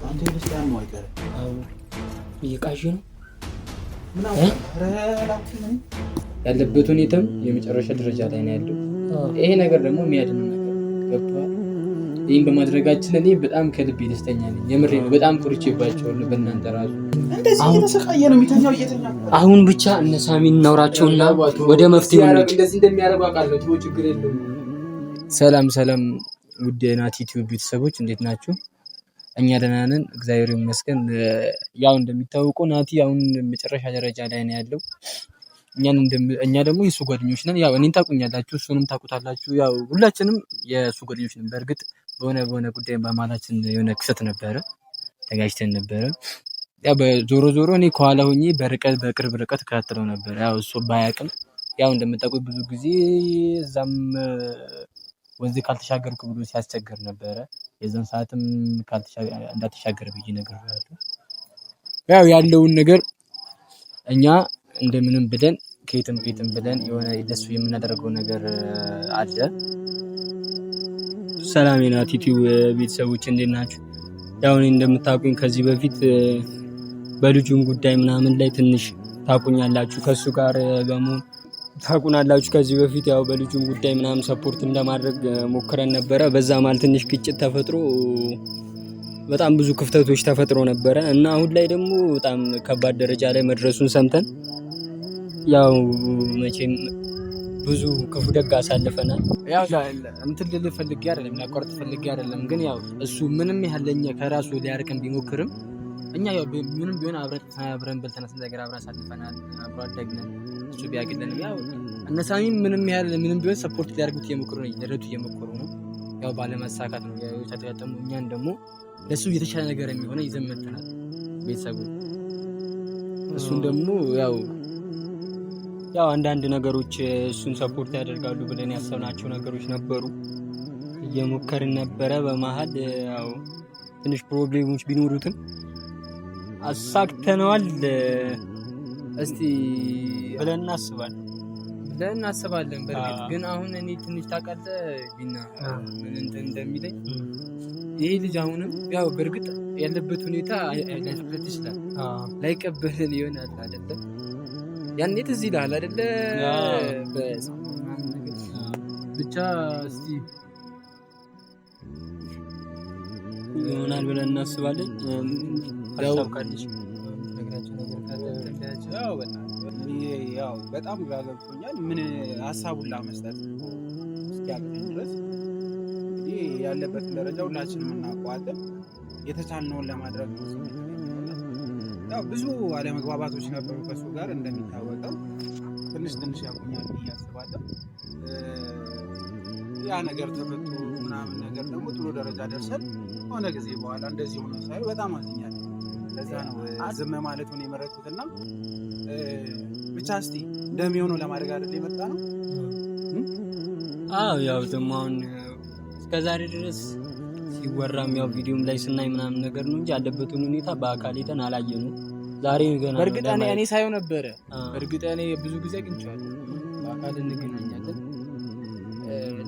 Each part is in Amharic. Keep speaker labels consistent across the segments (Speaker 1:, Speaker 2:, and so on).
Speaker 1: አንተ ክርስቲያን ነው አይቀር
Speaker 2: አው ይቃሽ ነው
Speaker 3: ያለበት ሁኔታም የመጨረሻ ደረጃ ላይ ነው ያለው። ይሄ ነገር ደግሞ የሚያድን ነገር ገብቷል። ይሄን በማድረጋችን እኔ በጣም ከልቤ ደስተኛ ነኝ። የምሬ ነው። በጣም ኩርቼባቸዋለሁ በእናንተ ራሱ
Speaker 1: እንደዚህ እየተሰቃየ ነው የሚተኛው እየተኛ
Speaker 2: አሁን ብቻ እነ ሳሚን እናውራቸውና ወደ መፍትሄው እንሂድ።
Speaker 3: እንደዚህ እንደሚያደርጉ አውቃለሁ። ትቦ ችግር የለውም። ሰላም ሰላም ውድ ናቲ ቲዩብ ቤተሰቦች እንዴት ናችሁ? እኛ ደህና ነን እግዚአብሔር ይመስገን። ያው እንደሚታወቀው ናቲ አሁን መጨረሻ ደረጃ ላይ ነው ያለው። እኛ ደግሞ የሱ ጓደኞች ነን። ያው እኔን ታውቁኛላችሁ፣ እሱንም ታውቁታላችሁ። ያው ሁላችንም የሱ ጓደኞች ነን። በእርግጥ በሆነ ጉዳይ በማላችን የሆነ ክስተት ነበረ፣ ተጋጭተን ነበረ። ያው በዞሮ እኔ ከኋላ ሆኜ በቅርብ ርቀት እከታተለው ነበር። ያው እሱ ባያውቅም ያው እንደምታውቁት ብዙ ጊዜ እዛም ወንዝ ካልተሻገርኩ ብሎ ሲያስቸግር ነበረ። የዛን ሰዓትም እንዳትሻገር ብዬ ነግሬዋለሁ። ያው ያለውን ነገር እኛ እንደምንም ብለን ከየትም ብለን የሆነ ለሱ የምናደርገው ነገር አለ። ሰላም የናቲ ቲዩብ ቤተሰቦች እንዴት ናችሁ? ያው እኔ እንደምታውቁኝ ከዚህ በፊት በልጁም ጉዳይ ምናምን ላይ ትንሽ ታውቁኛላችሁ። ከሱ ጋር በመሆን ታውቁናላችሁ። ከዚህ በፊት ያው በልጁም ጉዳይ ምናምን ሰፖርት ለማድረግ ሞክረን ነበረ። በዛ ማለት ትንሽ ግጭት ተፈጥሮ በጣም ብዙ ክፍተቶች ተፈጥሮ ነበረ እና አሁን ላይ ደግሞ በጣም ከባድ ደረጃ ላይ መድረሱን ሰምተን ያው መቼም ብዙ ክፉ ደግ አሳልፈናል። ያው እንትን ልል ፈልጌ አይደለም፣ ላቋርጥ ፈልጌ አይደለም። ግን ያው እሱ ምንም ያህለኛ ከራሱ ሊያርቀን ቢሞክርም እኛ ያው ምንም ቢሆን አብረን በልተን ነገር አብረን አሳልፈናል። አብሮ አደግነን። እሱ ቢያግለንም ያው እነሳሚም ምንም ቢሆን ሰፖርት ሊያርጉት እየሞከሩ ነው፣ ሊረዱት እየሞከሩ ነው። ያው ባለመሳካት ነው ያው ተያጠሙ። እኛን ደግሞ ለሱ የተሻለ ነገር የሚሆነ ይዘን መጥተናል ቤተሰቡ። እሱን ደግሞ ያው አንዳንድ ነገሮች እሱን ሰፖርት ያደርጋሉ ብለን ያሰብናቸው ነገሮች ነበሩ፣ እየሞከርን ነበረ። በመሀል ያው ትንሽ ፕሮብሌሞች ቢኖሩትም አሳክተነዋል እስቲ ብለን እናስባለን። በእርግጥ ግን አሁን እኔ ትንሽ ታውቃለህ ቢና ምን እንደሚለኝ ይሄ ልጅ አሁንም ያው በእርግጥ ያለበት ሁኔታ ላይፈቅድ ይችላል፣ ላይቀበልን ይሆናል አይደለ? ያኔ ትዝ ይልሃል አይደለ? ብቻ እስቲ ይሆናል ብለን እናስባለን።
Speaker 1: ያው በጣም ያገብቶኛል። ምን ሀሳቡን ላመስጠት እስኪያቅተኝ ድረስ እንግዲህ ያለበትን ደረጃ ሁላችንም እናውቀዋለን። የተቻልነውን ለማድረግ ነው። ያው ብዙ አለመግባባቶች ነበሩ ከሱ ጋር እንደሚታወቀው ትንሽ ያቁኛል ብዬ አስባለሁ። ያ ነገር ተፈቶ ምናምን ነገር ደግሞ ጥሩ ደረጃ ደርሰን ሆነ ጊዜ በኋላ እንደዚህ ሆኖ ሳይ በጣም አዝኛለሁ። ለዛ ነው ዝም ማለቱን የመረጥኩትና ብቻ እስቲ እንደሚሆነው ለማድረግ አይደል የመጣ ነው።
Speaker 2: ያው ደግሞ አሁን እስከዛሬ ድረስ ሲወራም ያው ቪዲዮም ላይ ስናይ ምናምን ነገር ነው እንጂ ያለበትን ሁኔታ በአካል ሄደን አላየነው። ዛሬ ገና
Speaker 3: በእርግጥ እኔ ሳይሆን ነበረ። በእርግጥ እኔ ብዙ ጊዜ አግኝቼዋለሁ፣ በአካል እንገናኛለን።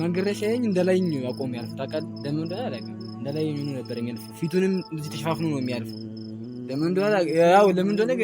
Speaker 3: መንገረሻዬን እንደላይኝ አቆም ያልፍ ታውቃለህ። ለምን እንደሆነ አላውቅም። እንደላይኝ ሆኖ ነበር የሚያልፍ። ፊቱንም እንደዚህ ተሸፋፍኖ ነው የሚያልፍ። ለምን እንደሆነ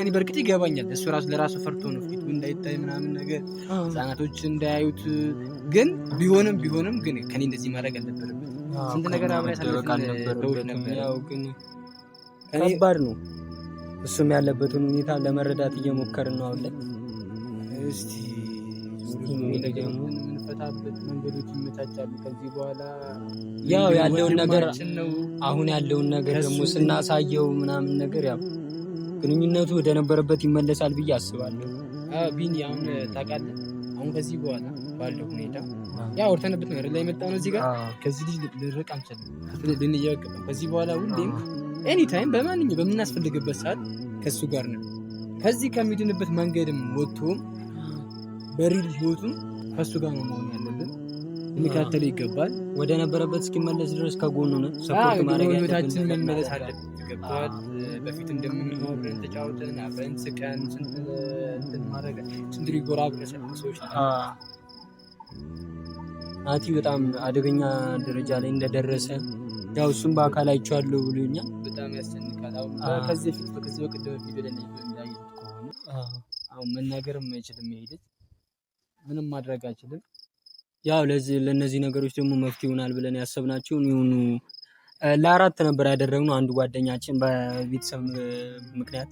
Speaker 3: እኔ በእርግጥ ይገባኛል። እሱ ለራሱ ፈርቶ ነው ፊቱ እንዳይታይ ምናምን ነገር ህጻናቶች እንዳያዩት። ግን ቢሆንም ግን ከኔ እንደዚህ ማድረግ አልነበረም። ስንት ነገር አብረን ያሳልፈን ነበር። ያው ግን ከባድ ነው። እሱም ያለበትን ሁኔታ ለመረዳት እየሞከርን ነው አሁን ላይ። እስቲ የምንፈታበት መንገዶች ይመቻቻሉ ከዚህ በኋላ። ያው ያለውን ነገር ደግሞ ስናሳየው ምናምን ነገር ያው ግንኙነቱ ወደ ነበረበት ይመለሳል ብዬ አስባለሁ። ቢኒ አሁን ታውቃለህ፣ አሁን ከዚህ በኋላ ባለው ሁኔታ ያው ወርተንበት ነው ላይ መጣ ነው እዚህ ጋር ከዚህ ልጅ ልርቅ አንችልም፣ ልንየቅም። ከዚህ በኋላ ሁሌም ኤኒ ታይም በምናስፈልግበት ሰዓት ከሱ ጋር ነው። ከዚህ ከሚድንበት መንገድም ወጥቶም በሪል ህይወቱን ከሱ ጋር ነው መሆን ያለብን። እንከታተል ይገባል። ወደ ነበረበት እስኪመለስ ድረስ ከጎኑ ነው ሰፖርት ማድረግ ያለብን። ህይወታችን መመለስ አለበት። ይገባል። በፊት እንደምንኖር አብረን ተጫውተን አብረን ስቀን ስንት ሪጎራ ብለሰብ ሰዎች ናቲ በጣም አደገኛ ደረጃ ላይ እንደደረሰ ያው እሱም በአካል አይቼዋለሁ ብሎኛል።
Speaker 2: በጣም ያስጨንቃል። ከዚህ በቀደም ቪዲዮ ላይ እንዳየሁት ከሆነ አሁን መናገርም አይችልም፣ ይሄድ ምንም ማድረግ አይችልም።
Speaker 3: ያው ለነዚህ ነገሮች ደግሞ መፍትሄ ይሆናል ብለን ያሰብናቸው ይሁኑ ለአራት ነበር ያደረግነው። አንዱ ጓደኛችን በቤተሰብ ምክንያት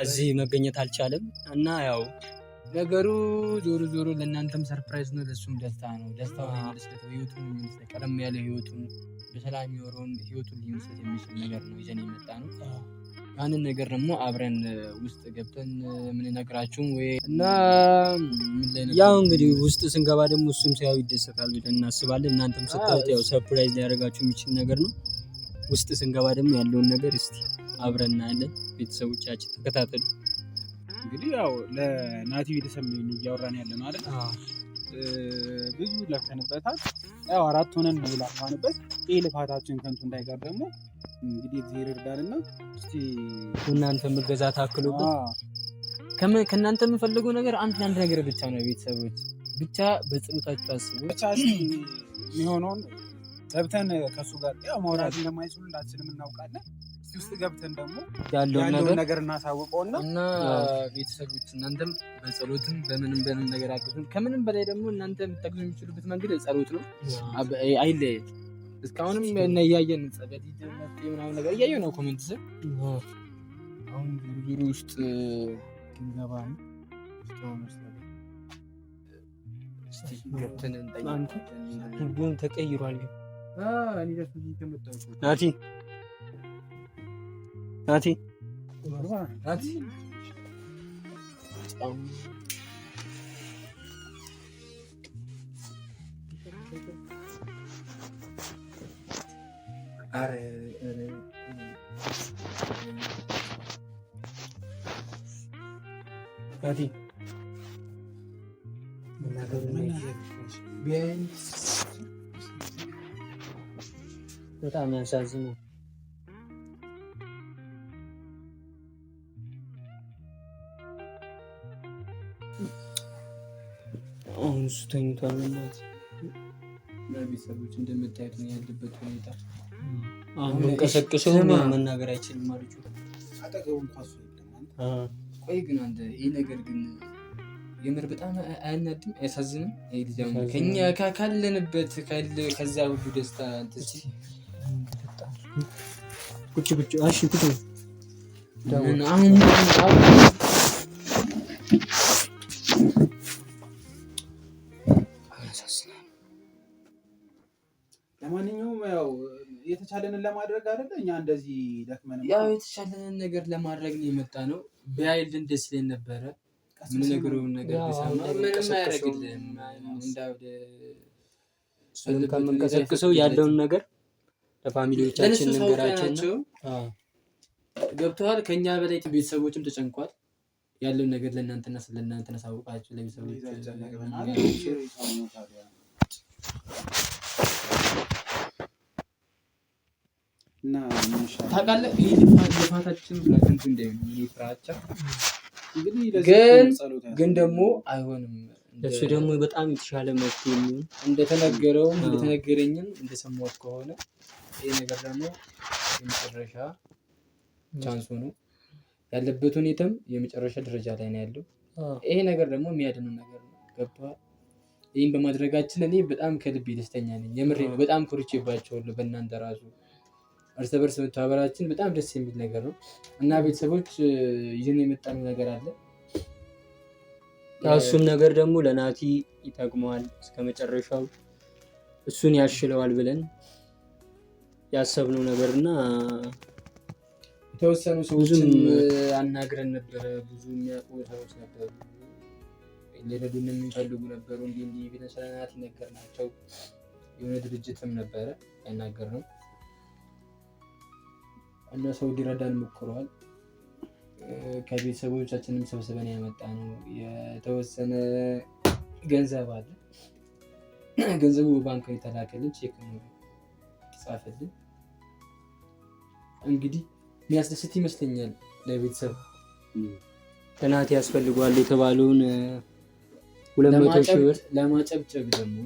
Speaker 3: እዚህ መገኘት አልቻለም እና ያው
Speaker 2: ነገሩ ዞሮ ለእናንተም ሰርፕራይዝ ነው፣ ለሱም ደስታ ነው። ደስታውን የሚመስለው ህይወቱን የሚመስለው ቀለም ያለ ህይወቱን በሰላም የሚኖረውን ህይወቱን ሊመስል የሚችል ነገር ነው ይዘን የመጣ ነው። ያንን ነገር ደግሞ አብረን ውስጥ ገብተን የምንነግራችሁም ወይ እና
Speaker 3: ያው እንግዲህ ውስጥ ስንገባ ደግሞ እሱም ሲያዩ ይደሰታል ብለን እናስባለን። እናንተም ስታዩት ያው ሰርፕራይዝ ሊያደርጋችሁ የሚችል ነገር ነው። ውስጥ ስንገባ ደግሞ ያለውን ነገር እስቲ አብረን እናያለን። ቤተሰቦቻችን ተከታተሉ።
Speaker 1: እንግዲህ ያው ለናቲ ቤተሰብ ነው እያወራን ያለ ነው አይደል? ብዙ ለፍተንበታል። ያው አራት ሆነን ነው ላፋንበት። ይሄ ልፋታችን ከንቱ እንዳይቀር ደግሞ እንግዲህ እግዚአብሔር ይርዳልና እስቲ
Speaker 3: እናንተ መገዛ ታክሉበት።
Speaker 2: ከእናንተ የምፈልገው ነገር አንድ ነገር ብቻ ነው። ቤተሰቦች ብቻ በጽሎታችሁ አስቡ።
Speaker 1: ብቻ እስቲ የሚሆነውን ገብተን ከሱ ጋር ያው ማውራት እንደማይችሉ እንዳችንም እናውቃለን። እስቲ ውስጥ ገብተን ደግሞ ያለውን ነገር እናሳውቀውና
Speaker 2: እና ቤተሰቦች እናንተም በጸሎትም በምንም ነገር አግዙን። ከምንም በላይ ደግሞ እናንተ የምታግዙ የሚችሉበት መንገድ ጸሎት ነው። አይለይ እስካሁንም እያየን ጸሎት ይደረግ ምናምን ነገር እያየሁ ነው። ኮሜንት ስር አሁን ቪዲዮ ውስጥ እንገባ ነው። እስቲ ገብተን እንጠይቅ።
Speaker 3: ሁሉም ተቀይሯል።
Speaker 2: እኔ ደስ ብሎኝ ከመጣሁ
Speaker 3: ናቲ በጣም ያሳዝናል። አሁን እሱ ተኝቷል።
Speaker 2: ቤተሰቦች እንደምታዩት ነው ያለበት ሁኔታ።
Speaker 3: አሁን ቀሰቅሰው መናገር አይችልም ማለት ነው።
Speaker 1: አጠገቡ እንኳን እሱ የለም።
Speaker 2: ቆይ ግን አንተ ይሄ ነገር ግን የምር በጣም አያናድም? አያሳዝንም? ይሄ ልጅ አሁን ከኛ ካለንበት ከዛ ሁሉ ደስታ አንተስ
Speaker 3: ቁጭ እሺ ቁጭ
Speaker 2: አሁን
Speaker 1: ለማንኛውም ያው የተቻለንን ለማድረግ አይደለ እኛ እንደዚህ ደክመን
Speaker 2: ያው የተቻለንን ነገር ለማድረግ ነው የመጣ ነው። ቢያይልን ደስ ይለን ነበረ። ምን ነገሩን ነገር ቢሰማ ምንም አያደርግልህም። እንዳውደ
Speaker 3: ከምንቀሰቅሰው ያለውን ነገር ለፋሚሊዎቻችን እንገራቸው።
Speaker 2: ገብተዋል። ከኛ በላይ ቤተሰቦችም ተጨንቋል። ያለውን ነገር ለእናንተና ስለእናንተ እናሳውቃችሁ ለቤተሰቦች
Speaker 1: እና
Speaker 2: ታውቃለህ ይሄ ልፋታችን ለከንቱ እንዳይሆን ፍራቻ ግን ደግሞ አይሆንም።
Speaker 3: እሱ ደግሞ በጣም የተሻለ መፍትሄ የሚሆን
Speaker 2: እንደተነገረኝም እንደሰማሁት ከሆነ ይሄ ነገር ደግሞ የመጨረሻ ቻንሱ ነው ያለበት። ሁኔታም የመጨረሻ ደረጃ ላይ ነው ያለው። ይሄ ነገር ደግሞ የሚያድነው ነገር ነው። ገብቶሃል? ይህን በማድረጋችን እኔ በጣም ከልቤ ደስተኛ ነኝ። የምሬ ነው። በጣም ኮርቼባቸዋለሁ። በእናንተ ራሱ እርስ በርስ መተባበራችን በጣም ደስ የሚል ነገር ነው እና ቤተሰቦች ይህን የመጣነው ነገር አለ።
Speaker 3: እሱም ነገር ደግሞ ለናቲ ይጠቅመዋል፣ እስከ መጨረሻው እሱን ያሽለዋል ብለን ያሰብነው ነገርና
Speaker 2: የተወሰኑ ሰዎችን አናግረን ነበረ። ብዙ የሚያውቁ ሰዎች ነበሩ፣ ሊረዱን የሚፈልጉ ነበሩ። እንዲህ ብለን ስለ ናቲ ነገርናቸው። የሆነ ድርጅትም ነበረ ያናገርነው እና ሰው ሊረዳን ሞክረዋል። ከቤተሰቦቻችንም ሰብስበን ያመጣ ነው የተወሰነ ገንዘብ አለ። ገንዘቡ ባንክ የተላከልን ቼክ ነው ተጻፈልን። እንግዲህ የሚያስደስት ይመስለኛል ለቤተሰብ
Speaker 3: ለናቲ ያስፈልጓል የተባለውን 200 ሺህ ብር
Speaker 2: ለማጨብጨብ ደግሞ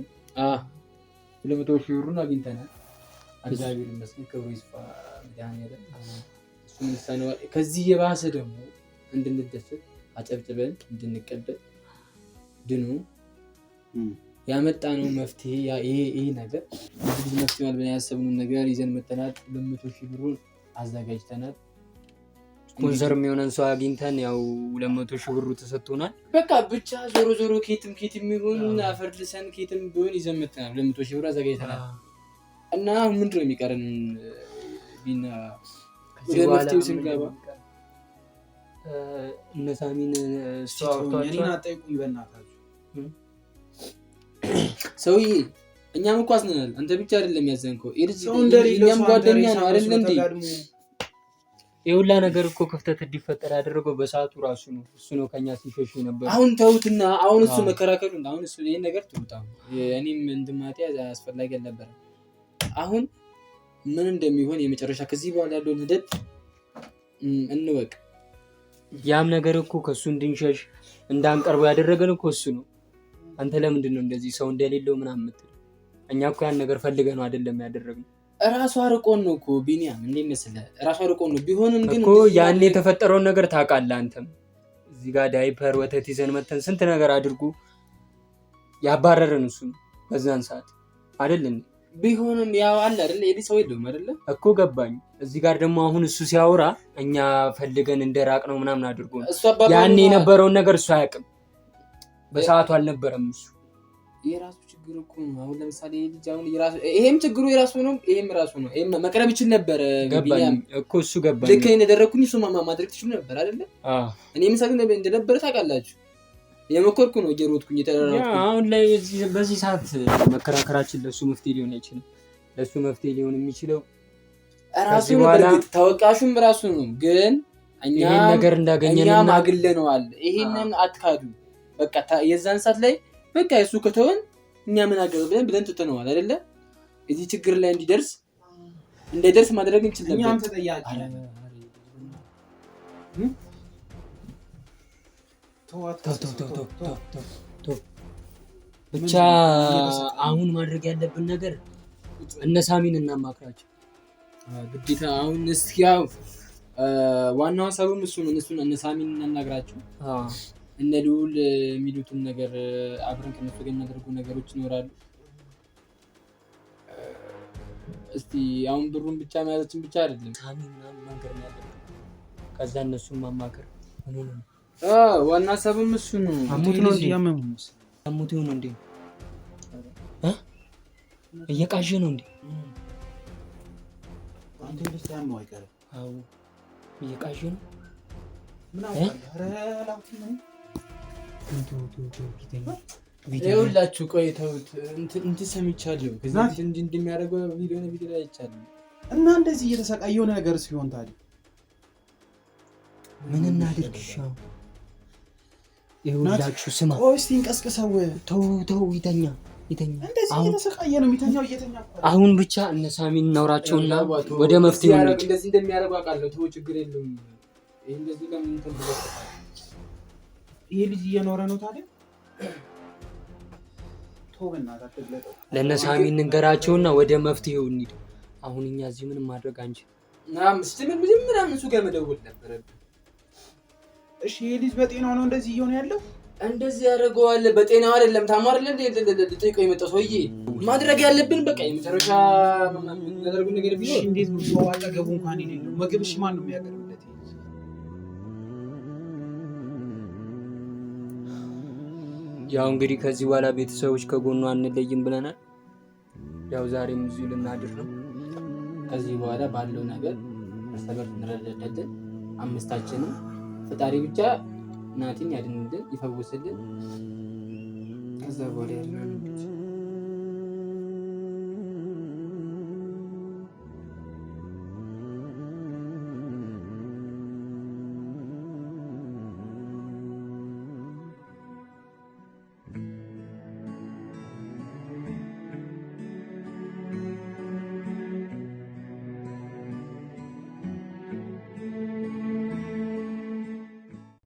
Speaker 2: 200,000 ብሩን አግኝተናል። እግዚአብሔር ይመስገን፣ ክብሩ ይስፋ መድኃኒዓለም። እሱን ይሳነዋል። ከዚህ የባሰ ደግሞ እንድንደሰት አጨብጭበን እንድንቀበል ድኑ ያመጣነው መፍትሄ ይሄ ነገር እንግዲህ መፍትሄ ማለት ብለን ያሰብነውን ነገር ይዘን መተናል። 200,000 ብሩን አዘጋጅተናል።
Speaker 3: ስፖንሰር የሚሆነን ሰው አግኝተን ያው 200,000 ብሩ ተሰጥቶናል።
Speaker 2: በቃ ብቻ ዞሮ ኬትም የሚሆን አፈርልሰን ኬትም ቢሆን ይዘን መተናል። 200,000 ብር አዘጋጅተናል እና ምንድነው የሚቀረን? ቢና ወደ መፍትሄው ስንገባ
Speaker 3: እነ ሳሚን
Speaker 1: እኔን አጠይቁኝ በእናታችሁ
Speaker 2: ሰውዬ። እኛም እኮ አዝነናል። አንተ ብቻ አይደለም ያዘንከው፣ እኛም ጓደኛ ነው አይደል እንዴ?
Speaker 3: የሁላ ነገር እኮ ክፍተት እንዲፈጠር ያደረገው በሰዓቱ ራሱ ነው። እሱ ነው ከኛ ሲሸሽ ነበር።
Speaker 2: አሁን ተውትና፣ አሁን እሱ መከራከሩ አሁን እሱ ይሄን ነገር ትውጣ። እኔም እንድማት አስፈላጊ አልነበረ። አሁን ምን እንደሚሆን የመጨረሻ ከዚህ በኋላ ያለውን ሂደት እንወቅ።
Speaker 3: ያም ነገር እኮ ከሱ እንድንሸሽ እንዳንቀርበው ያደረገን እኮ እሱ ነው። አንተ ለምንድን ነው እንደዚህ ሰው እንደሌለው ምናምን የምትለው? እኛ እኮ ያን ነገር ፈልገህ ነው አይደለም ያደረግነው።
Speaker 2: ራሱ አርቆን ነው እኮ ቢኒያም፣ እንዴ መሰለህ ራሱ አርቆን ነው። ቢሆንም ግን
Speaker 3: እኮ ያን የተፈጠረውን ነገር ታውቃለህ አንተም። እዚህ ጋር ዳይፐር ወተት ይዘን መተን ስንት ነገር አድርጉ ያባረረን እሱ ነው በዛን ሰዓት አይደለም።
Speaker 2: ቢሆንም ያው አለ አይደል የዲ ሰው የለውም አይደለ
Speaker 3: እኮ ገባኝ። እዚህ ጋር ደግሞ አሁን እሱ ሲያወራ እኛ ፈልገን እንደራቅ ነው ምናምን አድርጎ ነው። ያን የነበረውን ነገር እሱ አያውቅም። በሰዓቱ አልነበረም እሱ።
Speaker 2: የራሱ ችግር እኮ ነው። አሁን ለምሳሌ ልጅ አሁን የራሱ ይሄም ችግሩ የራሱ ነው፣ ይሄም ራሱ ነው። ይሄም መቅረብ ይችል ነበር።
Speaker 3: ገባኝ እኮ እሱ ገባኝ።
Speaker 2: ልክ እኔ እንደደረኩኝ እሱ ማድረግ ትችሉ ነበር አይደለ? እኔ ምሳሌ እንደነበረ ታውቃላችሁ። የመኮርኩ ነው እየሮጥኩኝ የተራራኩኝ።
Speaker 3: አሁን ላይ በዚህ ሰዓት መከራከራችን ለሱ መፍትሄ ሊሆን አይችልም። ለሱ መፍትሄ ሊሆን የሚችለው
Speaker 2: ራሱ ነው። ተወቃሹም ራሱ ነው። ግን እኛ
Speaker 3: ነገር እንዳገኘንና
Speaker 2: እኛ ማግለነዋል። ይሄንን አትካዱ። በቃ የዛን ሰዓት ላይ በቃ እሱ ከተወን እኛ ምን አገበን ብለን ትተነዋል አይደለ? እዚህ ችግር ላይ እንዳይደርስ ማድረግ እንችል ነበር።
Speaker 1: እኛም ተጠያቂ
Speaker 3: ብቻ አሁን ማድረግ ያለብን ነገር እነ ሳሚን እናማክራቸው
Speaker 2: ግዴታ። አሁን እስኪያው ዋናው ሀሳቡም እሱ ነው። እነ ሳሚን እናናግራቸው። እነ ልዑል የሚሉትን ነገር አብረን ከነሱ ጋር የሚያደርጉ ነገሮች ይኖራሉ። እስቲ አሁን ብሩን ብቻ መያዛችን ብቻ አይደለም፣
Speaker 3: ሳሚን ማማከር ነው ያለብን። ከዛ እነሱን ማማከር ነው።
Speaker 2: ዋና ሀሳብም እሱ ነው።
Speaker 3: አሙት ነው እንዴ? አሙት ነው እንዴ? እየቃዠ ነው እንዴ?
Speaker 1: አንተ ልጅ ነው አይቀርም።
Speaker 3: አዎ እየቃዠ ነው።
Speaker 1: ምን አውቃለሁ።
Speaker 2: ይኸውላችሁ ቆይ ተውት። እንትን ሰምቻለሁ ከዚህ እንደሚያደርገው ቪዲዮ ላይ አይቻለሁ።
Speaker 1: እና እንደዚህ እየተሰቃየው ነገር ሲሆን ታዲያ
Speaker 3: ምን እናድርግሽ? ይኸውላችሁ ስማ፣
Speaker 1: ቆይ እስቲ እንቀስቅሰው።
Speaker 3: ተው ይተኛ።
Speaker 1: እንደዚህ እየተሰቃየ ነው የሚተኛው።
Speaker 3: አሁን ብቻ እነ ሳሚን እናውራቸውና ወደ መፍትሄው እንሂድ።
Speaker 2: እንደዚህ እንደሚያደርጉ አውቃለሁ። ተው ችግር የለውም። ይሄ እንደዚህ ለምን ተንበለከተ?
Speaker 1: ይሄ ልጅ እየኖረ ነው ታዲያ። ተው በእናትህ አትግለጠው።
Speaker 3: ለእነ ሳሚን እንገራቸውና ወደ መፍትሄው እንሂድ። አሁን እኛ እዚህ ምንም ማድረግ አንችልም።
Speaker 2: ምንም እሱ ጋር መደወል ነበረብን።
Speaker 1: እሺ ይሄ ልጅ በጤናው ነው እንደዚህ እየሆነ ያለው?
Speaker 2: እንደዚህ ያደርገዋል። በጤናው አይደለም ታሟር ልጠይቀው የመጣው ሰውዬ። ማድረግ ያለብን በቃ የመጨረሻ ነገሩን ነገር ቢሆን
Speaker 1: እንዴት ነው ሰው አጠገቡ እንኳን የሌለው ምግብሽ ማን ነው የሚያቀርብለት?
Speaker 3: ያው እንግዲህ ከዚህ በኋላ ቤተሰቦች ከጎኑ አንለይም ብለናል። ያው ዛሬም እዚሁ ልናድር ነው።
Speaker 2: ከዚህ በኋላ ባለው ነገር መሰበር እንረዳዳለን። አምስታችንም ፈጣሪ ብቻ ናቲን ያድንልን፣ ይፈውስልን። ከዛ በኋላ